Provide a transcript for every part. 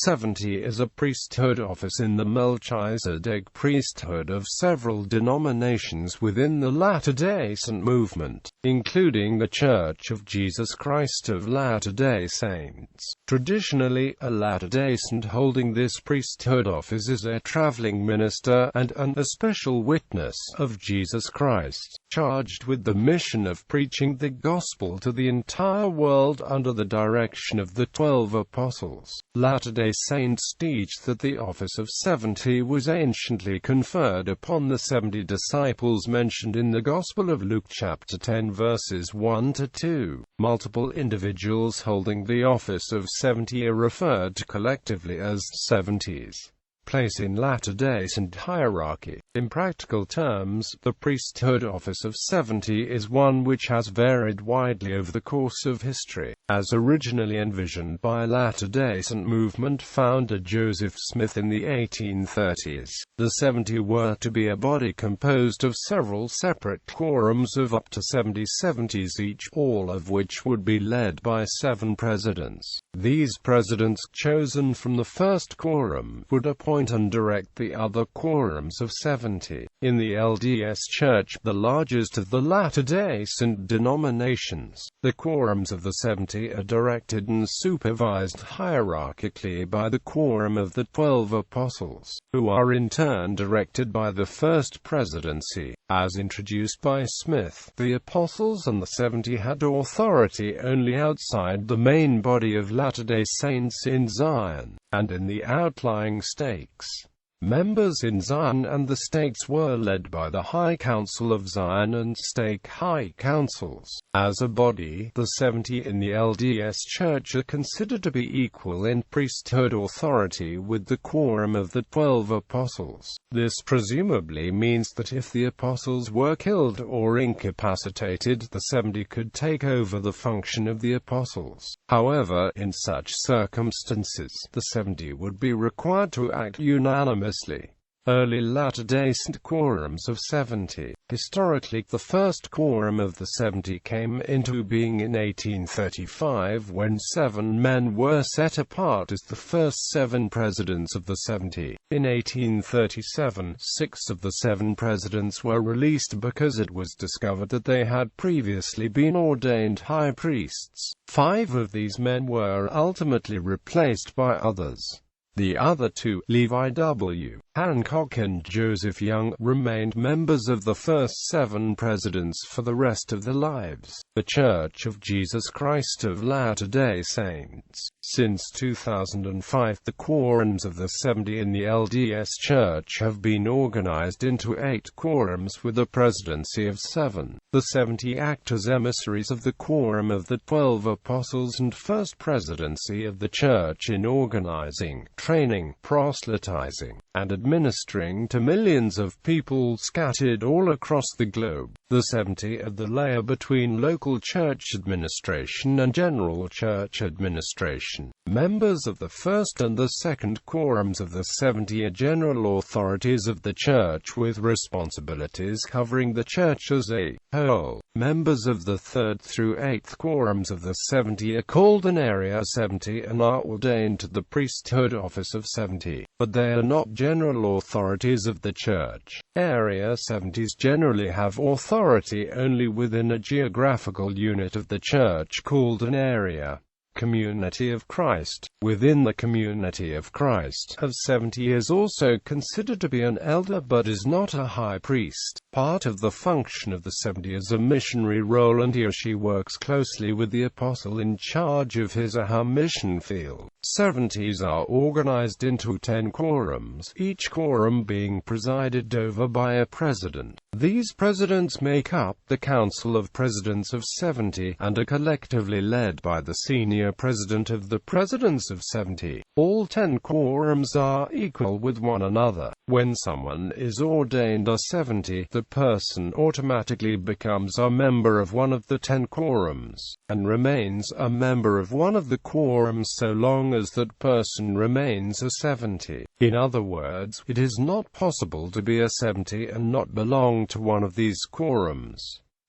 70 is a priesthood office in the Melchizedek priesthood of several denominations within the Latter-day Saint movement, including the Church of Jesus Christ of Latter-day Saints. Traditionally, a Latter-day Saint holding this priesthood office is a traveling minister and an especial witness of Jesus Christ, charged with the mission of preaching the gospel to the entire world under the direction of the 12 Apostles. Latter-day Saints teach that the office of 70 was anciently conferred upon the 70 disciples mentioned in the Gospel of Luke chapter 10 verses 1-2. Multiple individuals holding the office of 70 are referred to collectively as seventies. Place in Latter-day Saint hierarchy. In practical terms, the priesthood office of 70 is one which has varied widely over the course of history. As originally envisioned by Latter-day Saint movement founder Joseph Smith in the 1830s, the 70 were to be a body composed of several separate quorums of up to 70 seventies each, all of which would be led by 7 presidents. These presidents, chosen from the first quorum, would appoint and direct the other quorums of 70. In the LDS Church, the largest of the Latter-day Saint denominations, the quorums of the 70 are directed and supervised hierarchically by the quorum of the 12 Apostles, who are in turn directed by the First Presidency. As introduced by Smith, the Apostles and the 70 had authority only outside the main body of Latter-day Saints in Zion, and in the outlying states. Members in Zion and the states were led by the High Council of Zion and stake High Councils. As a body, the 70 in the LDS Church are considered to be equal in priesthood authority with the quorum of the 12 Apostles. This presumably means that if the Apostles were killed or incapacitated, the 70 could take over the function of the Apostles. However, in such circumstances, the 70 would be required to act unanimously. Early Latter-day Saint quorums of 70. Historically, the first quorum of the 70 came into being in 1835 when 7 men were set apart as the first 7 presidents of the 70. In 1837, 6 of the 7 presidents were released because it was discovered that they had previously been ordained high priests. 5 of these men were ultimately replaced by others. The other 2, Levi W. Hancock and Joseph Young, remained members of the first 7 presidents for the rest of their lives. The Church of Jesus Christ of Latter-day Saints. Since 2005, the quorums of the 70 in the LDS Church have been organized into 8 quorums with a presidency of 7. The 70 act as emissaries of the quorum of the 12 Apostles and First Presidency of the Church in organizing, training, proselytizing, and administering to millions of people scattered all across the globe. The 70 are the layer between local church administration and general church administration. Members of the first and the second quorums of the 70 are general authorities of the church with responsibilities covering the church as a whole. Members of the third through 8th quorums of the 70 are called an area 70 and are ordained to the priesthood office of 70, but they are not general authorities of the church. Area 70s generally have authority only within a geographical unit of the church called an area. Community of Christ. Within the Community of Christ, of 70 is also considered to be an elder but is not a high priest. Part of the function of the 70 is a missionary role, and he or she works closely with the apostle in charge of his or her mission field. 70s are organized into 10 quorums, each quorum being presided over by a president. These presidents make up the Council of Presidents of 70, and are collectively led by the senior president of the Presidents of 70. All 10 quorums are equal with one another. When someone is ordained a 70, the person automatically becomes a member of one of the 10 quorums, and remains a member of one of the quorums so long as that person remains a 70. In other words, it is not possible to be a 70 and not belong to one of these quorums.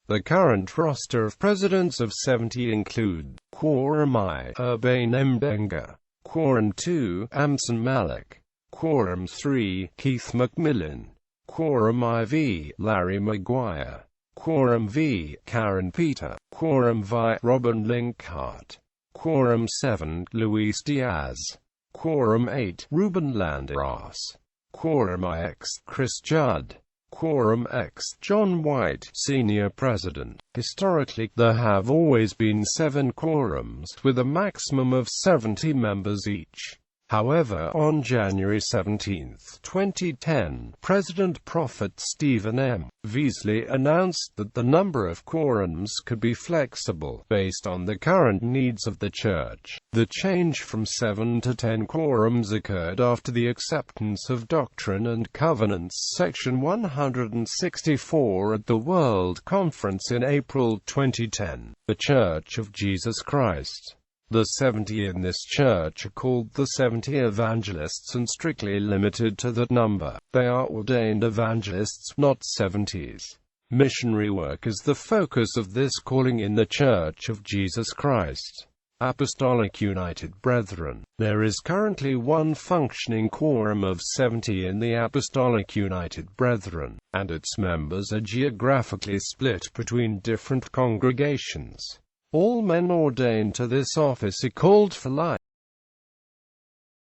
The current roster of presidents of 70 include Quorum I, Urbain Mbenga, Quorum 2, Amson Malik. Quorum 3, Keith McMillan. Quorum IV, Larry Maguire. Quorum V, Karen Peter. Quorum V, Robin Linkhart. Quorum 7, Luis Diaz. Quorum 8, Ruben Landeras. Quorum IX, Chris Judd. Quorum X, John White, Senior President. Historically, there have always been 7 quorums, with a maximum of 70 members each. However, on January 17, 2010, President Prophet Stephen M. Veasley announced that the number of quorums could be flexible, based on the current needs of the Church. The change from 7 to 10 quorums occurred after the acceptance of Doctrine and Covenants Section 164 at the World Conference in April 2010. The Church of Jesus Christ. The 70 in this church are called the 70 evangelists and strictly limited to that number. They are ordained evangelists, not 70s. Missionary work is the focus of this calling in the Church of Jesus Christ. Apostolic United Brethren. There is currently one functioning quorum of 70 in the Apostolic United Brethren, and its members are geographically split between different congregations. All men ordained to this office are called for life.